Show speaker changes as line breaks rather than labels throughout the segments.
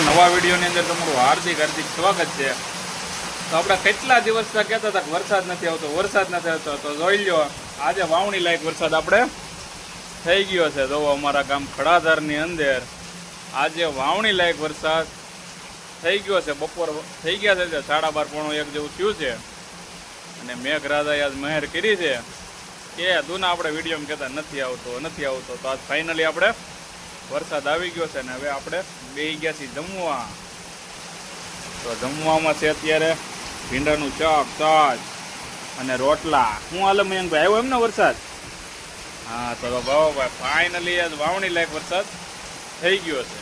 નવા વિડીયોની અંદર તમારું હાર્દિક હાર્દિક સ્વાગત છે। તો આપણે કેટલા દિવસથી કહેતા હતા કે વરસાદ નથી આવતો તો જોઈ લો આજે વાવણી લાયક વરસાદ આપણે થઈ ગયો છે। જો અમારા ગામ ખડાધારની અંદર આજે વાવણી લાયક વરસાદ થઈ ગયો છે। બપોર થઈ ગયા છે 12:30-1 જેવું થયું છે અને મેઘરાજાએ આજ મહેર કરી છે કે દૂના આપણે વિડીયોમાં કહેતા નથી આવતો તો આજ ફાઇનલી આપણે વરસાદ આવી ગયો છે ને હવે આપણે બેસી ગયા છીએ જમવા। તો જમવામાં છે અત્યારે ભીંડાનું શાક છાશ અને રોટલા। હું હાલે મયંકભાઈ આવ્યો એમ ને વરસાદ? હા તો ભાઈ ફાઇનલી આજ વાવણી લાયક વરસાદ થઈ ગયો છે।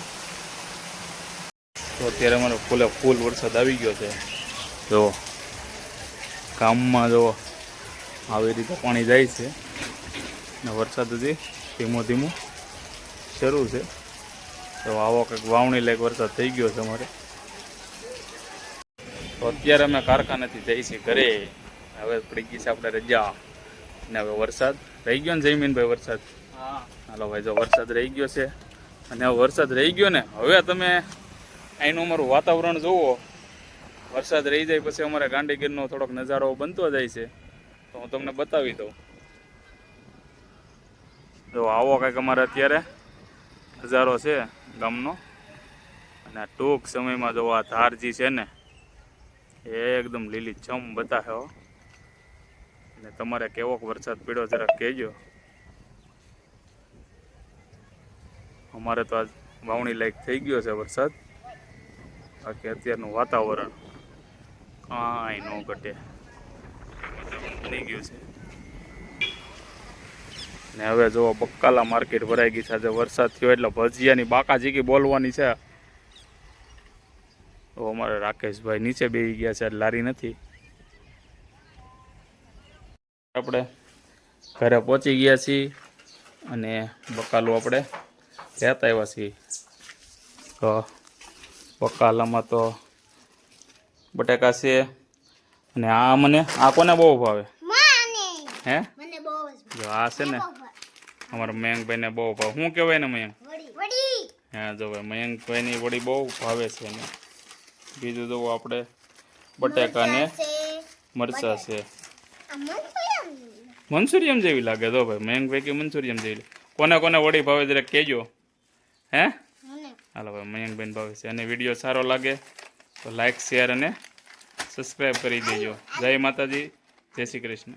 તો અત્યારે અમારો ફૂલ વરસાદ આવી ગયો છે। જો ગામમાં જો આવી રીતે પાણી જાય છે ને વરસાદ હજી ધીમો ધીમો શરૂ છે। તો આવો કંઈક વાવણી લાયક વરસાદ થઈ ગયો છે અમારે। તો અત્યારે અમે કારખાનેથી જઈએ છીએ ઘરે। હવે પડી ગઈ છે આપણે રજા ને હવે વરસાદ રહી ગયો ને જયમીનભાઈ વરસાદ? હા હાલો ભાઈ જો વરસાદ રહી ગયો છે અને હવે વરસાદ રહી ગયો ને હવે તમે અહીંનું અમારું વાતાવરણ જુઓ। વરસાદ રહી જાય પછી અમારે ગાંડીગીરનો થોડોક નજારો બનતો જાય છે તો હું તમને બતાવી દઉં। જો આવો કંઈક અમારે અત્યારે નજારો છે ગામનો અને ટૂંક સમયમાં જો આ ધારજી છે ને એકદમ લીલી છમ બતાવે અને તમારે કેવો વરસાદ પડ્યો જરાક કહેજો। અમારે તો આજ વાવણી લાયક થઈ ગયો છે વરસાદ। બાકી અત્યારનું વાતાવરણ કાંઈ ન ઘટે બની ગયું છે ને હવે જો બકાલા માર્કેટ ભરાઈ ગઈ છે। આજે વરસાદ થયો એટલે ભજીયાની બાકાજીકી બોલવાની છે। તો અમારે રાકેશભાઈ નીચે બેસી ગયા છે લારી નથી। આપણે ઘરે પહોંચી ગયા છીએ અને બકાલું આપણે લેતા આવ્યા છીએ। તો બકાલામાં તો બટાકા છે અને આ કોને બહુ ભાવે? હે જો આ છે ને અમારા મયંકભાઈને બહુ ભાવે। શું કહેવાય ને મયંક? હા જો ભાઈ મયંકભાઈની વડી બહુ ભાવે છે ને બીજું જો આપણે બટાકા ને મરચાં છે। મંચુરિયમ જેવી લાગે તો ભાઈ મયંકભાઈ કે મંચુરિયમ જેવી કોને કોને વડી ભાવે જરા કહેજો। હે હાલો ભાઈ મયંકભાઈને ભાવે છે અને વિડીયો સારો લાગે તો લાઈક શેર અને સબસ્ક્રાઈબ કરી દેજો। જય માતાજી, જય શ્રી કૃષ્ણ।